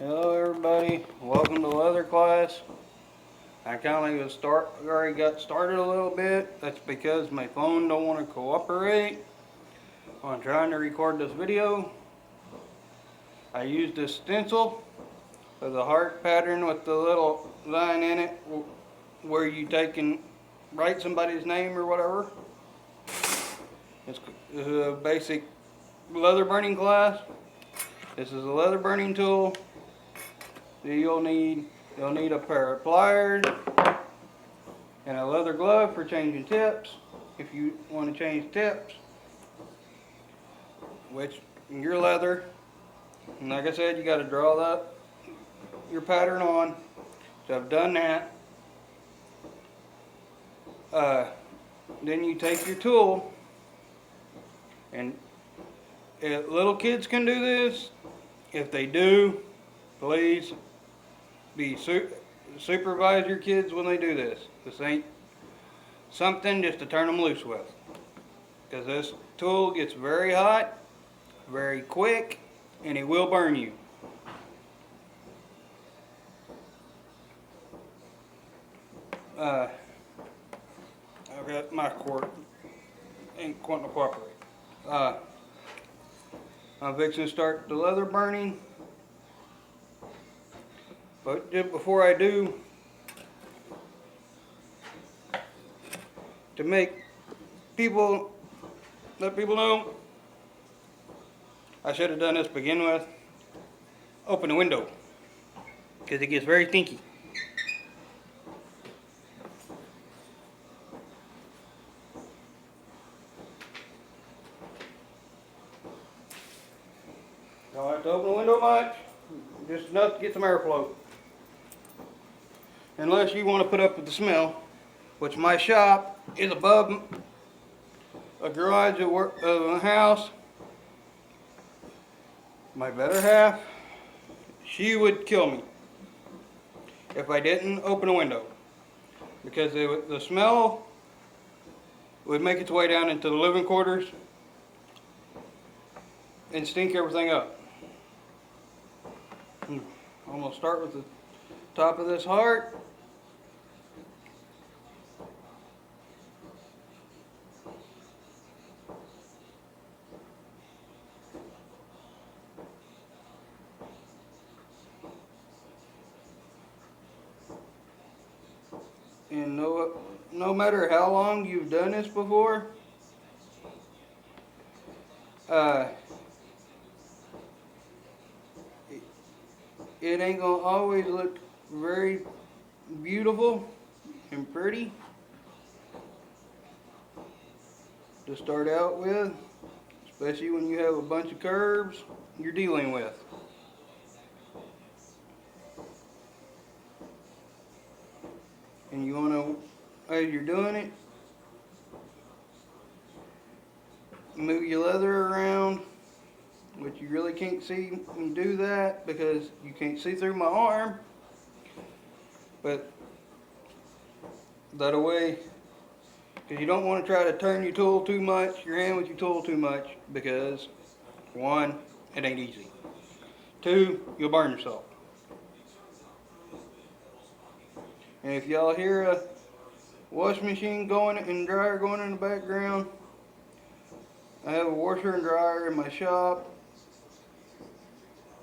Hello everybody, welcome to leather class. I kind of already got started a little bit. That's because my phone don't want to cooperate on trying to record this video. I used this stencil with a heart pattern with the little line in it where you take and write somebody's name or whatever. It's a basic leather burning class. This is a leather burning tool. You'll need a pair of pliers and a leather glove for changing tips if you want to change tips, which your leather, and like I said, you got to draw your pattern on. So I've done that. Then you take your tool, and little kids can do this. If they do, please supervise your kids when they do this. This ain't something just to turn them loose with, because this tool gets very hot, very quick, and it will burn you. I've got my cord ain't wanting to cooperate. I'm fixing to start the leather burning, but just before I do, to let people know, I should have done this to begin with. Open the window, because it gets very stinky. Don't have to open the window much, just enough to get some airflow. Unless you want to put up with the smell, which my shop is above a garage of a house. My better half, she would kill me if I didn't open a window, because the smell would make its way down into the living quarters and stink everything up. I'm going to start with the top of this heart. And no matter how long you've done this before, it ain't gonna always look very beautiful and pretty to start out with, especially when you have a bunch of curves you're dealing with. And you want to, as you're doing it, move your leather around, which you really can't see when you do that because you can't see through my arm. But that away, because you don't want to try to turn your tool too much, your hand with your tool too much, because one, it ain't easy. Two, you'll burn yourself. And if y'all hear a wash machine going and dryer going in the background, I have a washer and dryer in my shop.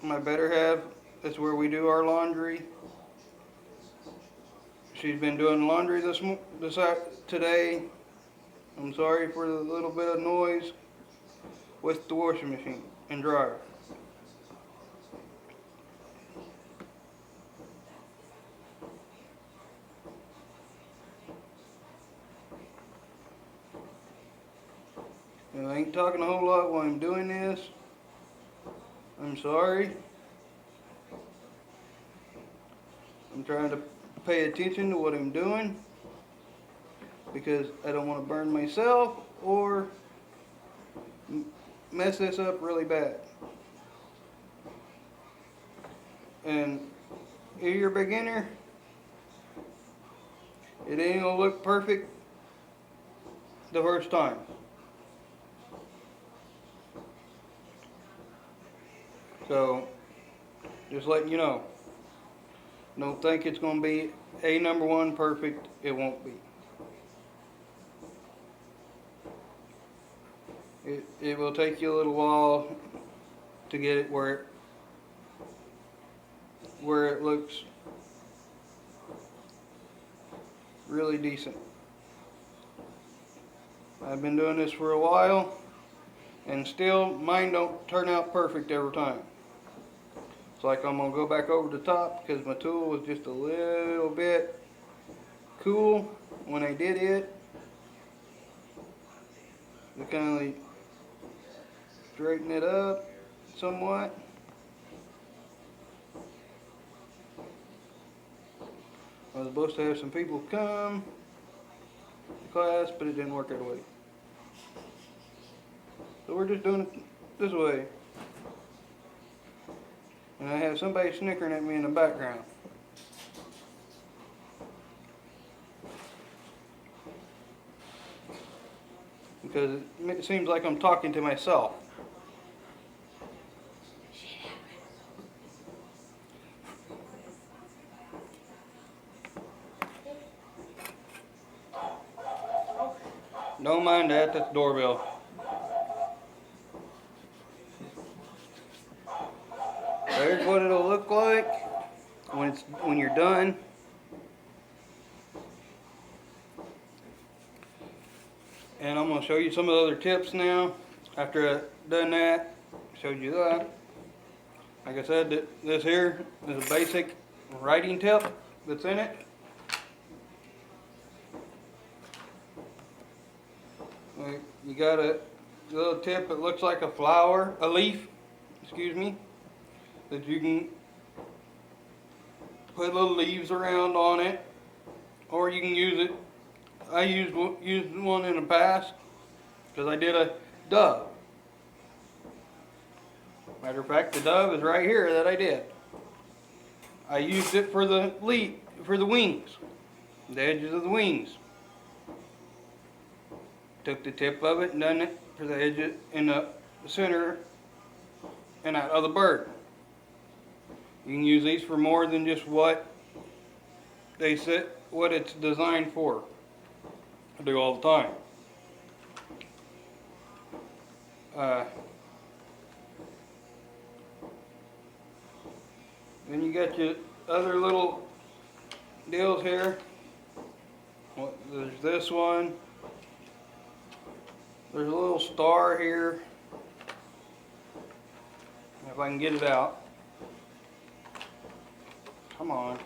My better half, that's where we do our laundry. She's been doing laundry today. I'm sorry for the little bit of noise with the washing machine and dryer. And I ain't talking a whole lot while I'm doing this. I'm sorry. I'm trying to pay attention to what I'm doing because I don't want to burn myself or mess this up really bad. And if you're a beginner, it ain't gonna look perfect the first time. So Just letting you know. Don't think it's going to be a number one perfect. It won't be. It will take you a little while to get it where it looks really decent. I've been doing this for a while, and still mine don't turn out perfect every time. It's like I'm gonna go back over the top because my tool was just a little bit cool when I did it. To kind of straighten it up somewhat. I was supposed to have some people come to class, but it didn't work that way. So we're just doing it this way. And I have somebody snickering at me in the background. Because it seems like I'm talking to myself. Don't mind that, that's the doorbell. There's what it'll look like when you're done. And I'm going to show you some of the other tips now. After I've done that, showed you that. Like I said, this here is a basic writing tip that's in it. You got a little tip that looks like a leaf, excuse me, that you can put little leaves around on it, or you can use it. I used one in the past because I did a dove. Matter of fact, the dove is right here that I did. I used it for the wings, the edges of the wings. Took the tip of it and done it for the edge in the center and out of the bird. You can use these for more than just what they said, what it's designed for. I do all the time. Then you got your other little deals here. Well, there's this one. There's a little star here. If I can get it out. Come on.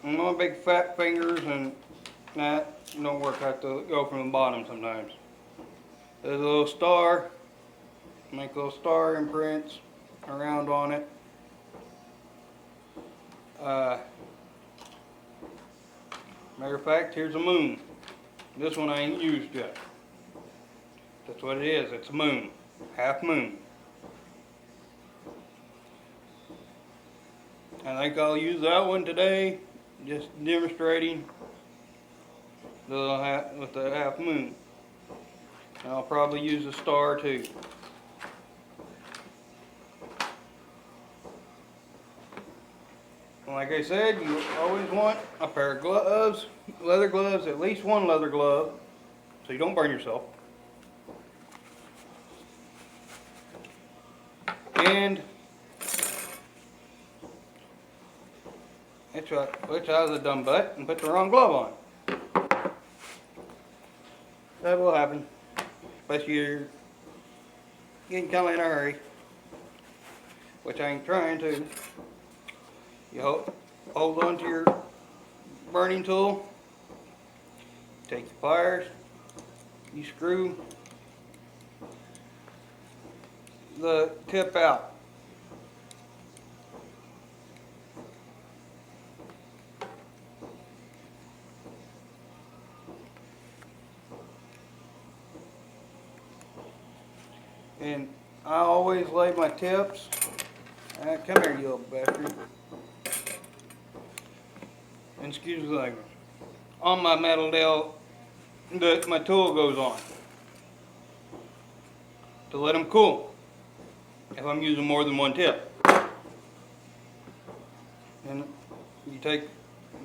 And my big fat fingers and that don't work. I have to go from the bottom sometimes. There's a little star. Make little star imprints around on it. Matter of fact, here's a moon. This one I ain't used yet. That's what it is. It's a moon. Half moon. I think I'll use that one today, just demonstrating with the half moon. And I'll probably use a star too. And like I said, you always want a pair of gloves, leather gloves, at least one leather glove, so you don't burn yourself. And which I was a dumb butt and put the wrong glove on. That will happen, especially you're getting kind of in a hurry, which I ain't trying to. You hold on to your burning tool, take your pliers, you screw the tip out. And I always lay my tips, come here you little bastard, and excuse the language, on my metal dowel that my tool goes on, to let them cool. if I'm using more than one tip. And you take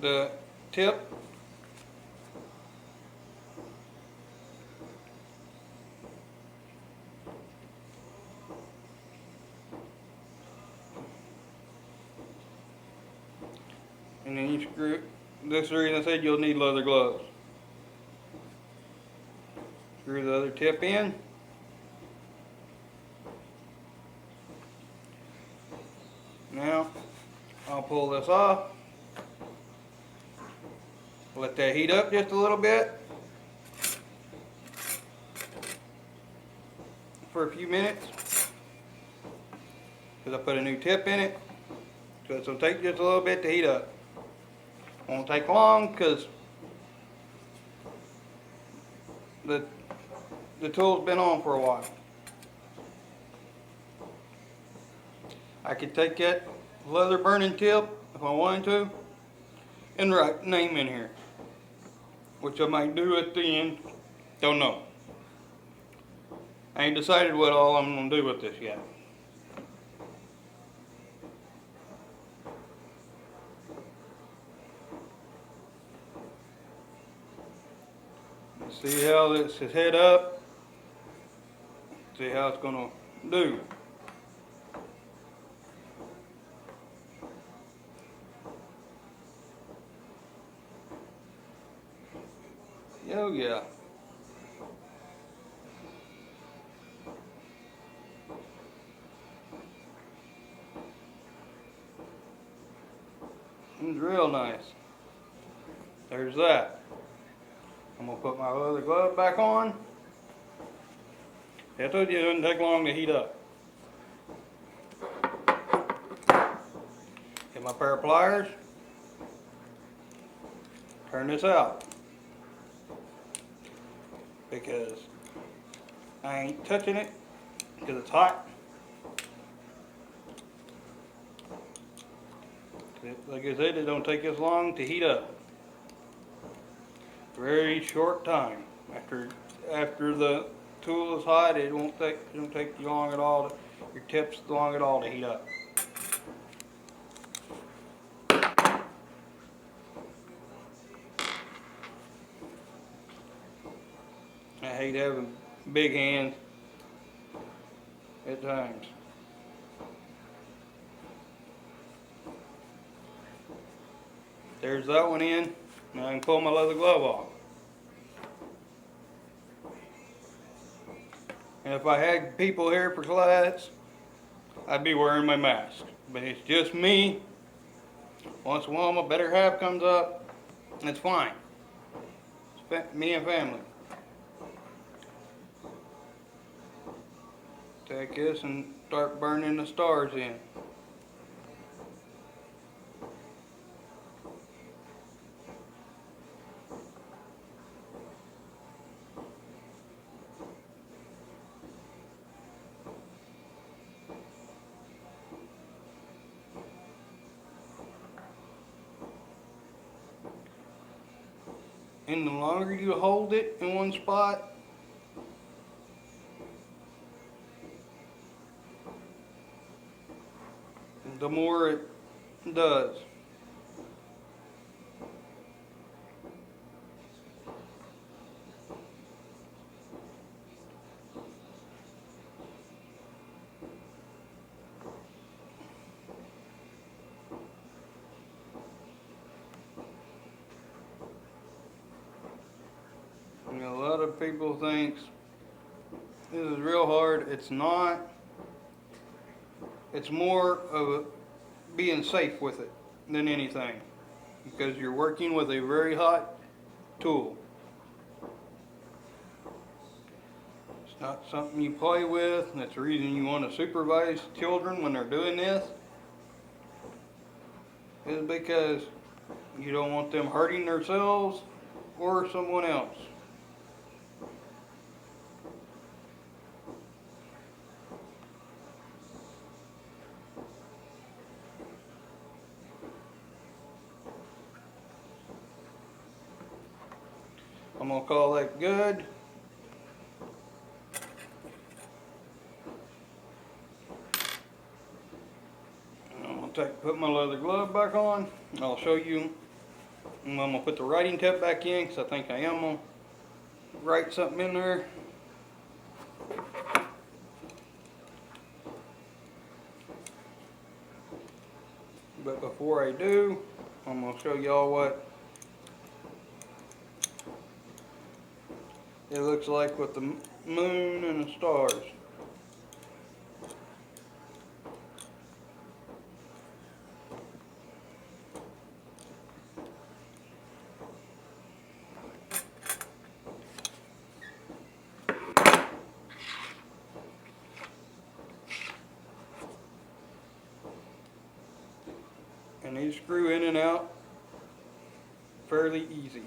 the tip, and then you screw it. This is the reason I said you'll need leather gloves. Screw the other tip in. Now, I'll pull this off. Let that heat up just a little bit for a few minutes, because I put a new tip in it. So it'll take just a little bit to heat up. Won't take long because the tool's been on for a while. I could take that leather burning tip if I wanted to and write name in here, which I might do at the end. Don't know. I ain't decided what all I'm gonna do with this yet. See how this is head up. See how it's gonna do. Oh yeah. It's real nice. There's that. I'm gonna put my leather glove back on. I told you it doesn't take long to heat up. Get my pair of pliers. Turn this out, because I ain't touching it because it's hot. Like I said, it don't take this long to heat up. Very short time. After the tool is hot, it don't take you long at all. Your tip's long at all to heat up. I hate having big hands at times. There's that one in. Now I can pull my leather glove off. And if I had people here for class, I'd be wearing my mask. But it's just me. Once in a while my better half comes up, it's fine. It's me and family. Take this and start burning the stars in. And the longer you hold it in one spot, the more it does. And a lot of people think this is real hard. It's not. It's more of being safe with it than anything, because you're working with a very hot tool. It's not something you play with. That's the reason you want to supervise children when they're doing this, is because you don't want them hurting themselves or someone else. I'm going to call that good. put my leather glove back on. I'll show you. I'm gonna put the writing tip back in because I think I am gonna write something in there. But before I do, I'm gonna show y'all what it looks like with the moon and the stars. And these screw in and out fairly easy.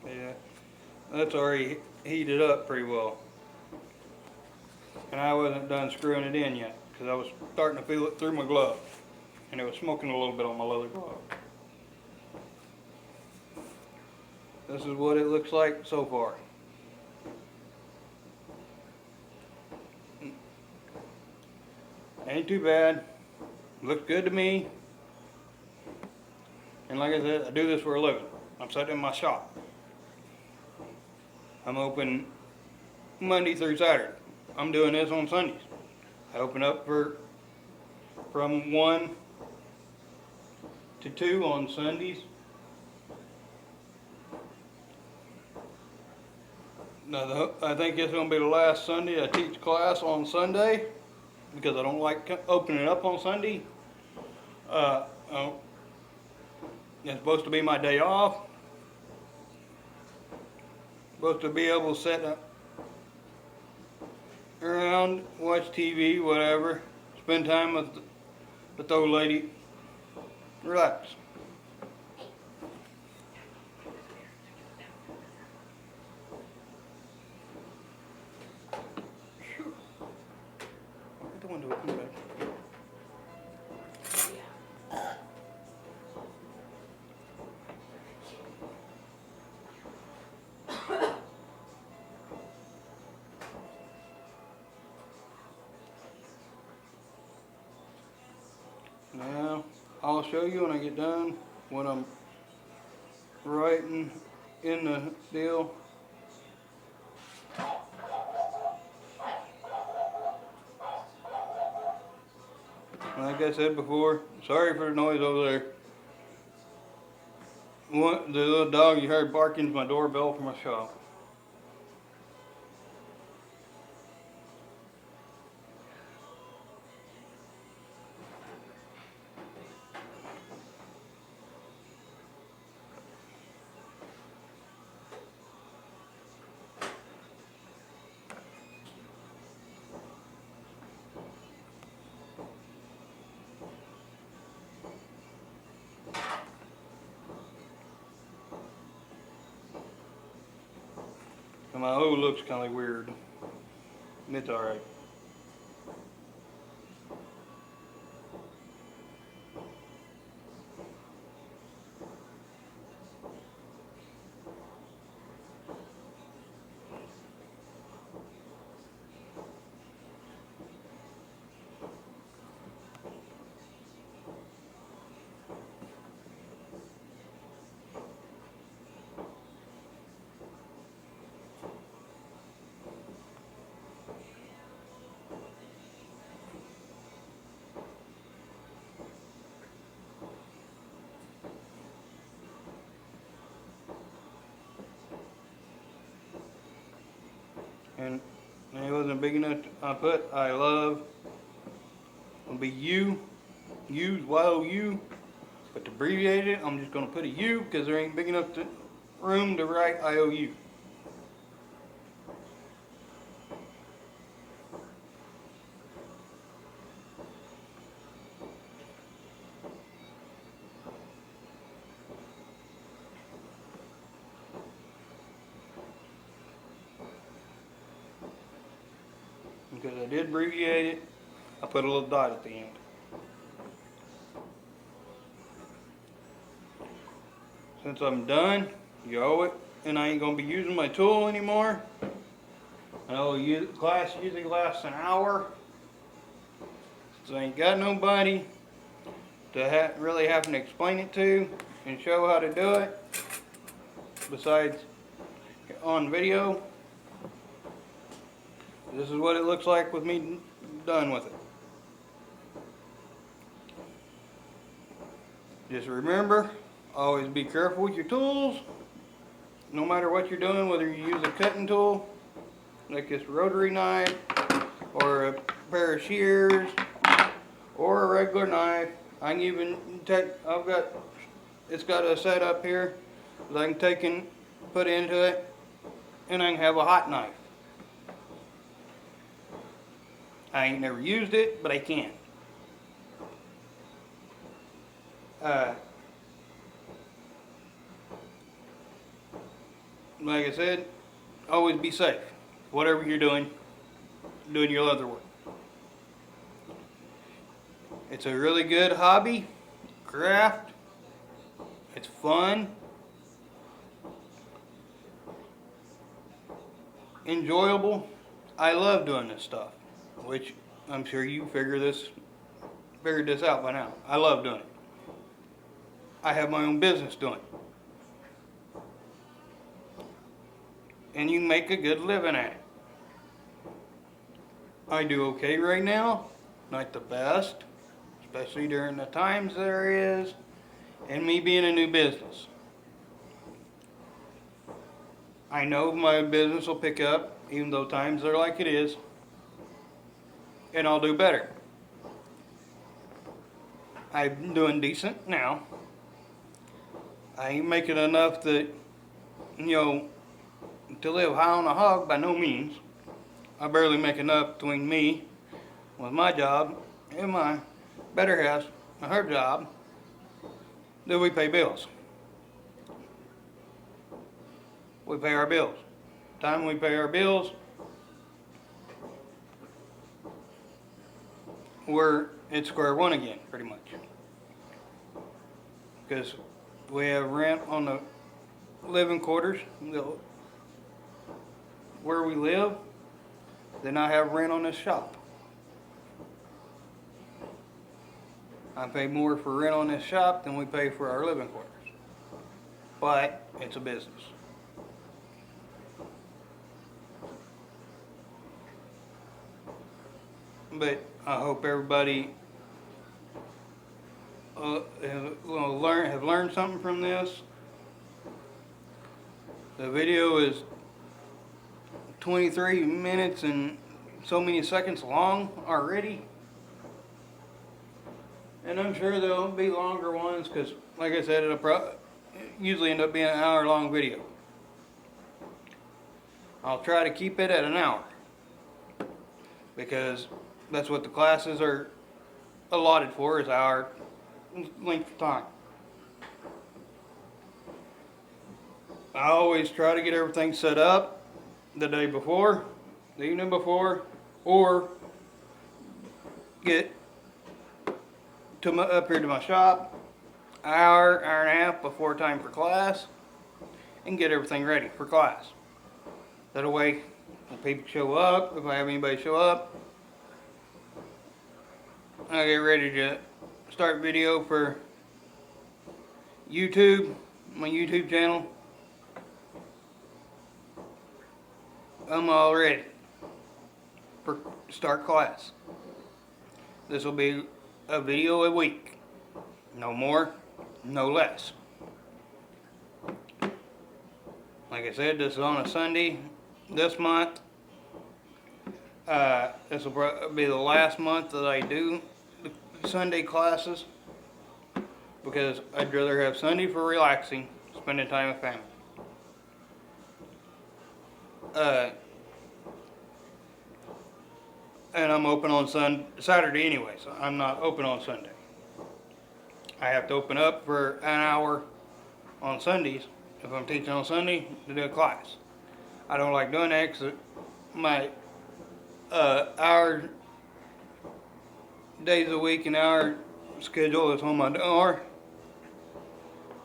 Yeah, that's already heated up pretty well. And I wasn't done screwing it in yet because I was starting to feel it through my glove. And it was smoking a little bit on my leather glove. This is what it looks like so far. Ain't too bad. Looks good to me. And like I said, I do this for a living. I'm sitting in my shop. I'm open Monday through Saturday. I'm doing this on Sundays. I open up from 1 to 2 on Sundays. Now, I think it's going to be the last Sunday I teach class on Sunday because I don't like opening up on Sunday. It's supposed to be my day off. Supposed to be able to sit around, watch TV, whatever, spend time with the old lady, relax. Get the window open back. Now, I'll show you when I get done what I'm writing in the deal. Like I said before, sorry for the noise over there. The little dog you heard barking is my doorbell for my shop. And my O looks kind of weird. It's alright. And it wasn't big enough. I put I love. It'll be U, U's Y-O-U. But to abbreviate it, I'm just going to put a U because there ain't big enough room to write I-O-U. Because I did abbreviate it, I put a little dot at the end. Since I'm done, you owe it. and I ain't gonna be using my tool anymore. I know class usually lasts an hour, so I ain't got nobody to really having to explain it to and show how to do it besides on video. This is what it looks like with me done with it. Just remember, always be careful with your tools, no matter what you're doing, whether you use a cutting tool like this rotary knife or a pair of shears or a regular knife. I can even take, it's got a setup here that I can take and put into it, and I can have a hot knife. I ain't never used it, but I can. Like I said, always be safe. Whatever you're doing your leather work. It's a really good hobby, craft. It's fun, enjoyable. I love doing this stuff, which I'm sure you figured this out by now. I love doing it. I have my own business doing it. And you make a good living at it. I do okay right now, not the best, especially during the times there is, and me being a new business. I know my business will pick up, even though times are like it is, and I'll do better. I'm doing decent now. I ain't making enough that, to live high on a hog, by no means. I barely make enough between me with my job and my better half, her job, that we pay bills. We pay our bills. Time we pay our bills, we're at square one again, pretty much. Because we have rent on the living quarters where we live, then I have rent on this shop. I pay more for rent on this shop than we pay for our living quarters. But it's a business. But I hope everybody have learned something from this. The video is 23 minutes and so many seconds long already. And I'm sure there'll be longer ones because, like I said, it'll usually end up being an hour-long video. I'll try to keep it at an hour because that's what the classes are allotted for, is hour length of time. I always try to get everything set up the day before, the evening before, or get up here to my shop an hour, hour and a half before time for class and get everything ready for class. That way, when people show up, if I have anybody show up, I get ready to start video for YouTube, my YouTube channel. I'm all ready for start class. This will be a video a week. No more, no less. Like I said, this is on a Sunday this month. This will be the last month that I do the Sunday classes because I'd rather have Sunday for relaxing, spending time with family. And I'm open on Saturday anyway, so I'm not open on Sunday. I have to open up for an hour on Sundays if I'm teaching on Sunday to do a class. I don't like doing that because my hour days a week and hour schedule is on my door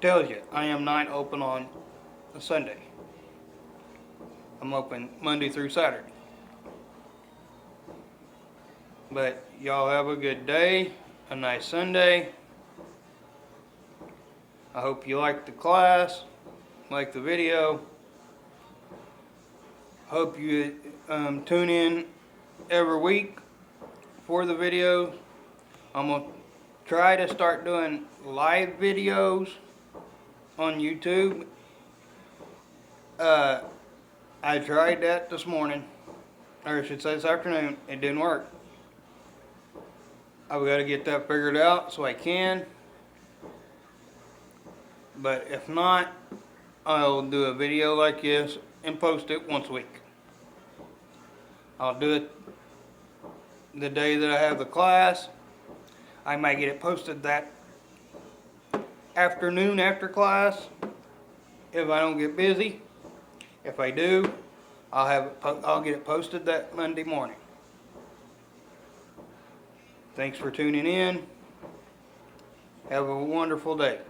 tells you I am not open on a Sunday. I'm open Monday through Saturday. But y'all have a good day, a nice Sunday. I hope you liked the class, liked the video. Hope you tune in every week for the videos. I'm going to try to start doing live videos on YouTube. I tried that this morning, or I should say this afternoon. It didn't work. I've got to get that figured out so I can. But if not, I'll do a video like this and post it once a week. I'll do it the day that I have the class. I might get it posted that afternoon after class if I don't get busy. If I do, I'll get it posted that Monday morning. Thanks for tuning in. Have a wonderful day.